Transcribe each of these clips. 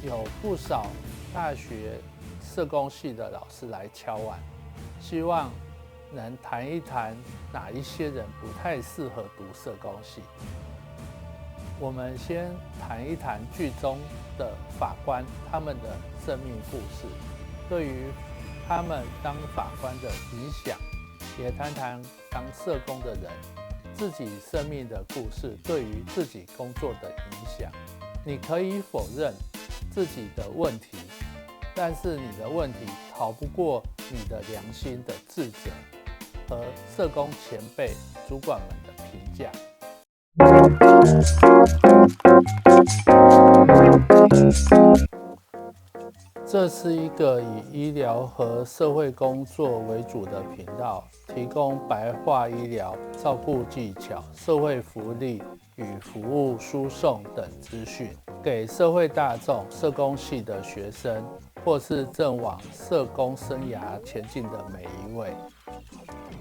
有不少大学社工系的老师来敲碗，希望能谈一谈哪一些人不太适合读社工系。我们先谈一谈剧中的法官他们的生命故事，对于他们当法官的影响，也谈谈当社工的人自己生命的故事对于自己工作的影响。你可以否认自己的问题，但是你的问题逃不过你的良心的自责和社工前辈主管们的评价。这是一个以医疗和社会工作为主的频道，提供白话医疗、照顾技巧、社会福利与服务输送等资讯，给社会大众、社工系的学生，或是正往社工生涯前进的每一位，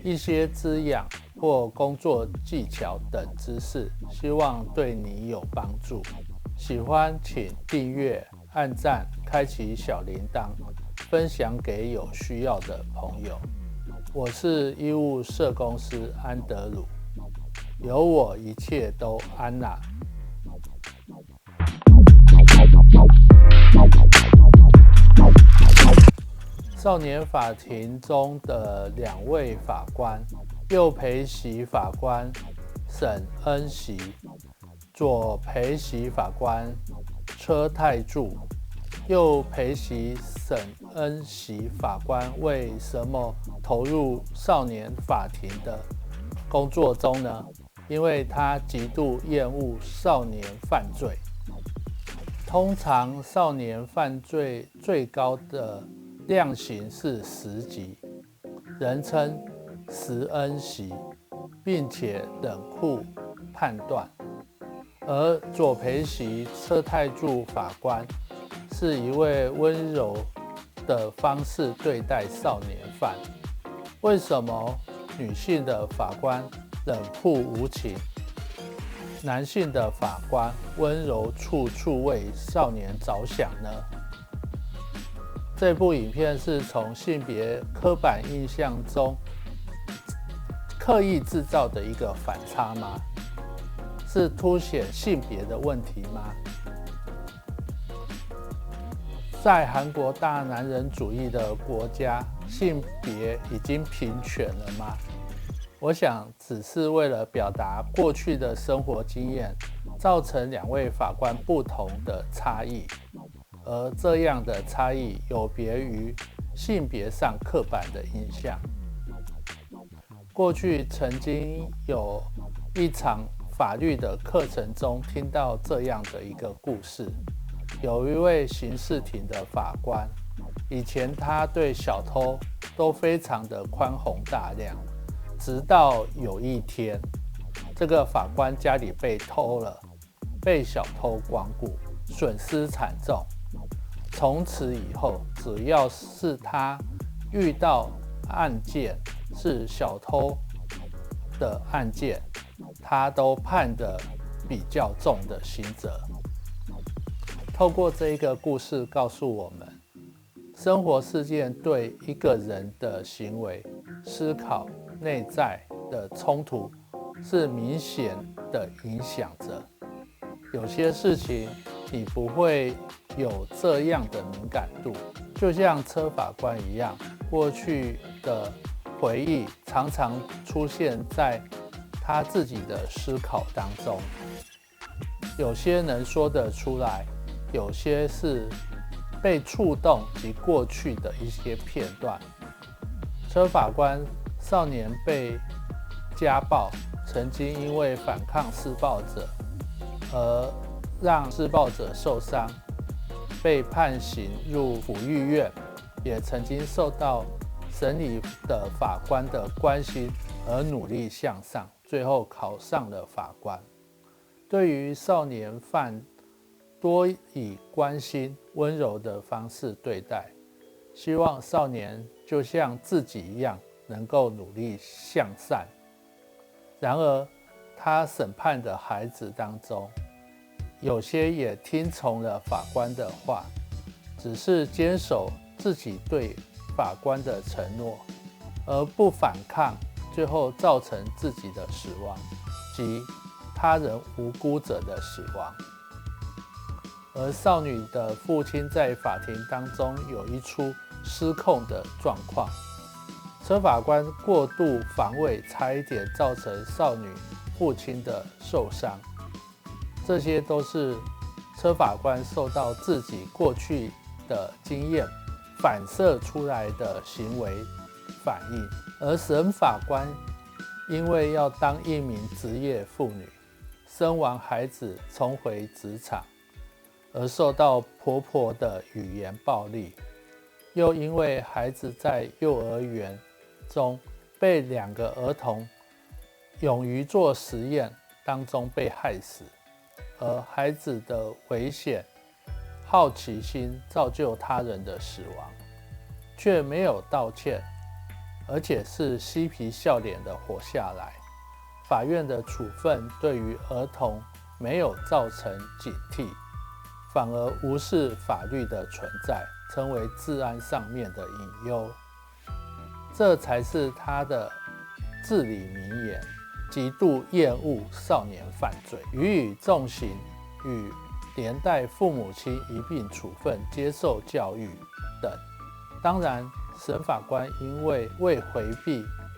一些滋养或工作技巧等知识，希望对你有帮助。喜欢请订阅、按赞、开启小铃铛，分享给有需要的朋友。我是医务社工师安德鲁，有我一切都安啦。少年法庭中的两位法官，右陪席法官沈恩熙，左陪席法官车太柱。右陪席沈恩熙法官为什么投入少年法庭的工作中呢？因为他极度厌恶少年犯罪。通常少年犯罪最高的量刑是10级，人称10恩熙，并且冷酷判断。而左陪席车太柱法官是一位温柔的方式对待少年犯。为什么女性的法官冷酷无情，男性的法官温柔处处为少年着想呢？这部影片是从性别刻板印象中刻意制造的一个反差吗？是凸显性别的问题吗？在韩国大男人主义的国家，性别已经平权了吗？我想只是为了表达过去的生活经验，造成两位法官不同的差异，而这样的差异有别于性别上刻板的印象。过去曾经有一场法律的课程中听到这样的一个故事，有一位刑事庭的法官，以前他对小偷都非常的宽宏大量，直到有一天，这个法官家里被偷了，被小偷光顾，损失惨重。从此以后，只要是他遇到案件是小偷的案件，他都判得比较重的刑责。透过这一个故事告诉我们，生活事件对一个人的行为、思考、内在的冲突是明显的影响着。有些事情你不会有这样的敏感度，就像车法官一样，过去的回忆常常出现在他自己的思考当中，有些能说得出来，有些是被触动及过去的一些片段。车法官少年被家暴，曾经因为反抗施暴者而让施暴者受伤，被判刑入抚育院，也曾经受到审理的法官的关心而努力向上，最后考上了法官。对于少年犯，多以关心、温柔的方式对待，希望少年就像自己一样，能够努力向善。然而，他审判的孩子当中，有些也听从了法官的话，只是坚守自己对法官的承诺，而不反抗，最后造成自己的死亡及他人无辜者的死亡。而少女的父亲在法庭当中有一出失控的状况，车法官过度防卫，差一点造成少女父亲的受伤。这些都是车法官受到自己过去的经验反射出来的行为反应。而审法官因为要当一名职业妇女，生完孩子重回职场，而受到婆婆的语言暴力，又因为孩子在幼儿园中被2个儿童勇于做实验当中被害死，而孩子的危险、好奇心造就他人的死亡，却没有道歉，而且是嬉皮笑脸的活下来。法院的处分对于儿童没有造成警惕，反而无视法律的存在，成为治安上面的隐忧。这才是他的至理名言。极度厌恶少年犯罪，予以重刑，与连带父母亲一并处分，接受教育等。当然，审法官因为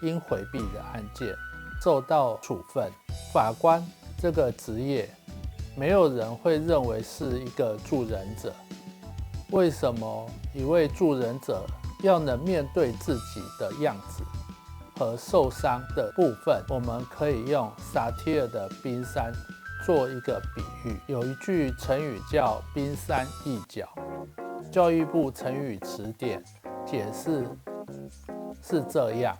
应回避的案件受到处分。法官这个职业，没有人会认为是一个助人者。为什么一位助人者要能面对自己的样子和受伤的部分？我们可以用萨提尔的冰山做一个比喻。有一句成语叫冰山一角，教育部成语词典解释是这样：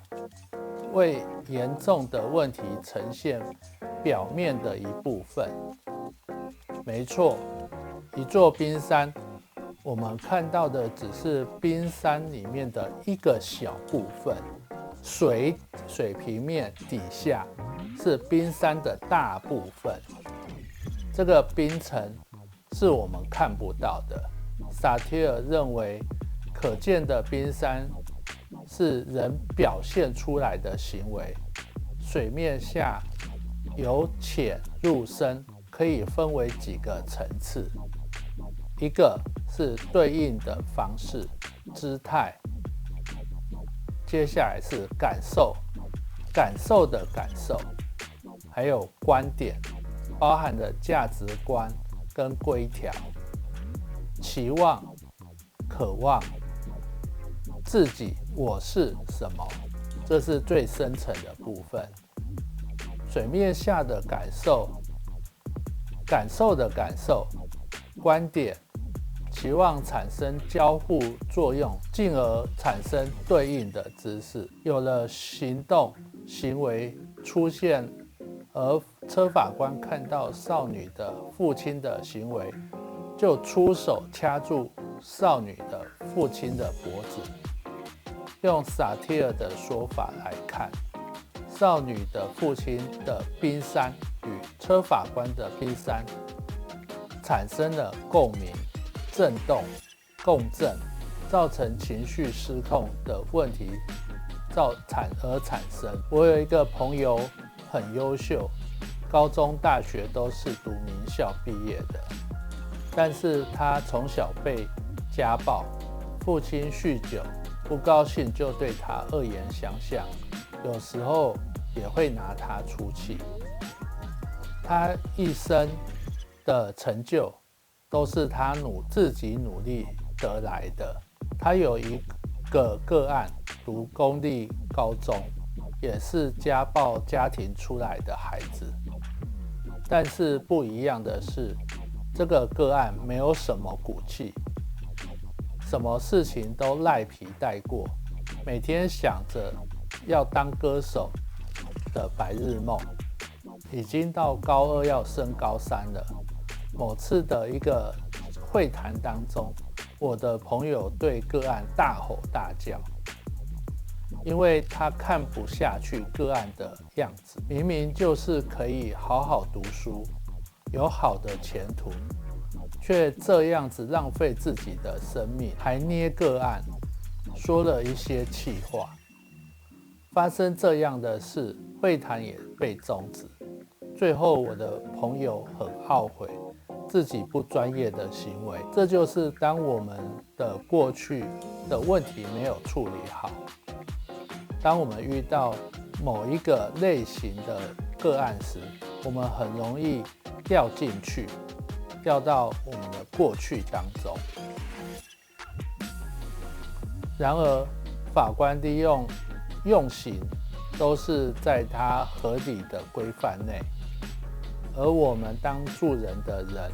为严重的问题呈现表面的一部分。没错，一座冰山，我们看到的只是冰山里面的一个小部分。水平面底下是冰山的大部分，这个冰层是我们看不到的。萨提尔认为，可见的冰山是人表现出来的行为，水面下由浅入深可以分为几个层次，一个是对应的方式、姿态。接下来是感受的感受，还有观点，包含了价值观跟规条、期望、渴望，自己我是什么，这是最深层的部分。水面下的感受的感受，观点，期望产生交互作用，进而产生对应的姿势。有了行动行为出现，而车法官看到少女的父亲的行为，就出手掐住少女的父亲的脖子。用萨提尔的说法来看，少女的父亲的冰山与车法官的冰山产生了共鸣、震动、共振，造成情绪失控的问题而产生。我有一个朋友很优秀，高中、大学都是读名校毕业的，但是他从小被家暴，父亲酗酒，不高兴就对他恶言相向，有时候也会拿他出气。他一生的成就都是他自己努力得来的。他有一个个案，读公立高中，也是家暴家庭出来的孩子。但是不一样的是，这个个案没有什么骨气，什么事情都赖皮带过，每天想着要当歌手的白日梦。已经到高2要升高3了。某次的一个会谈当中，我的朋友对个案大吼大叫，因为他看不下去个案的样子，明明就是可以好好读书，有好的前途，却这样子浪费自己的生命，还捏个案，说了一些气话。发生这样的事，会谈也被终止。最后我的朋友很懊悔自己不专业的行为，这就是当我们的过去的问题没有处理好，当我们遇到某一个类型的个案时，我们很容易掉进去，掉到我们的过去当中。然而，法官利用刑都是在他合理的规范内，而我们当助人的人，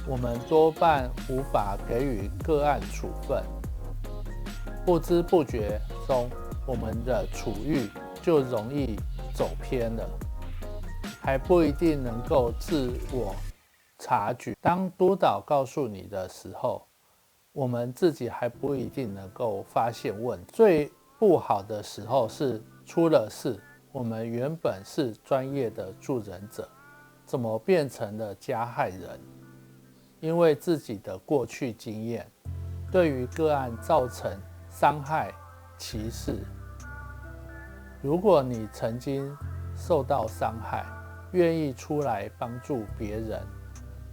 我们多半无法给予个案处分，不知不觉中，我们的处遇就容易走偏了，还不一定能够自我察觉。当督导告诉你的时候，我们自己还不一定能够发现问题。最不好的时候是出了事，我们原本是专业的助人者，怎么变成了加害人？因为自己的过去经验，对于个案造成伤害、歧视。如果你曾经受到伤害，愿意出来帮助别人，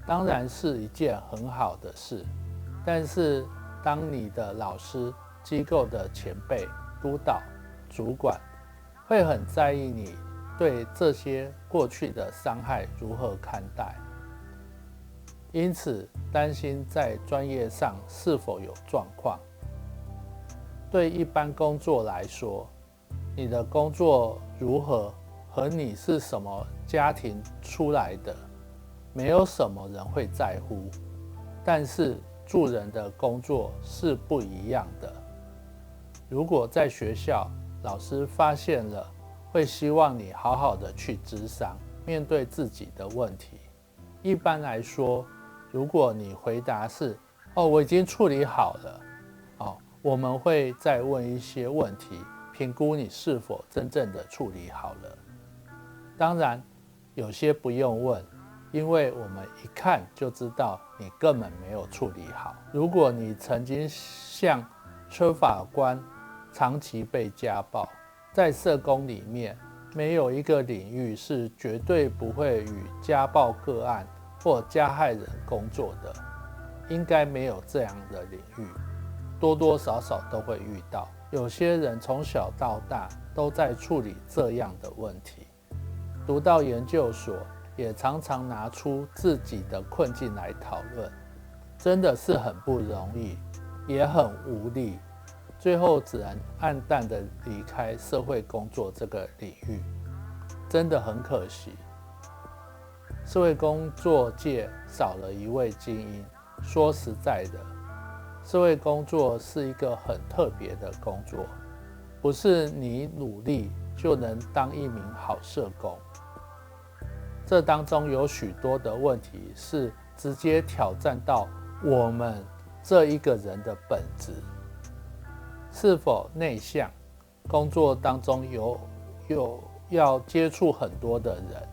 当然是一件很好的事。但是，当你的老师、机构的前辈、督导、主管会很在意你对这些过去的伤害如何看待，因此担心在专业上是否有状况。对一般工作来说，你的工作如何和你是什么家庭出来的，没有什么人会在乎。但是助人的工作是不一样的。如果在学校，老师发现了，会希望你好好的去咨商，面对自己的问题。一般来说，如果你回答是“哦，我已经处理好了”，我们会再问一些问题，评估你是否真正的处理好了。当然，有些不用问，因为我们一看就知道你根本没有处理好。如果你曾经像车法官长期被家暴，在社工里面没有一个领域是绝对不会与家暴个案或加害人工作的，应该没有这样的领域，多多少少都会遇到。有些人从小到大都在处理这样的问题，读到研究所也常常拿出自己的困境来讨论，真的是很不容易，也很无力，最后只能黯淡的离开社会工作这个领域，真的很可惜。社会工作界少了一位精英，说实在的，社会工作是一个很特别的工作，不是你努力就能当一名好社工。这当中有许多的问题是直接挑战到我们这一个人的本质，是否内向，工作当中有要接触很多的人，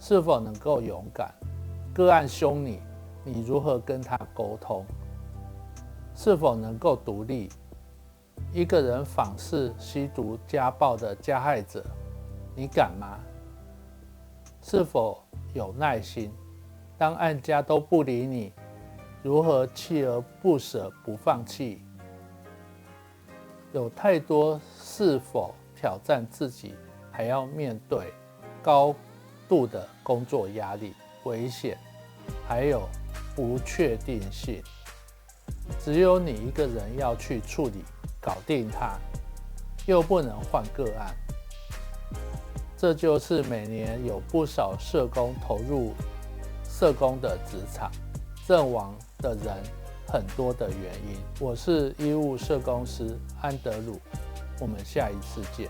是否能够勇敢，个案凶你，你如何跟他沟通，是否能够独立，一个人访视吸毒家暴的加害者，你敢吗？是否有耐心？当案家都不理你，如何锲而不舍不放弃？有太多是否挑战自己，还要面对高度的工作压力、危险，还有不确定性。只有你一个人要去处理、搞定它，又不能换个案。这就是每年有不少社工投入社工的职场，阵亡的人很多的原因。我是医务社工师安德鲁，我们下一次见。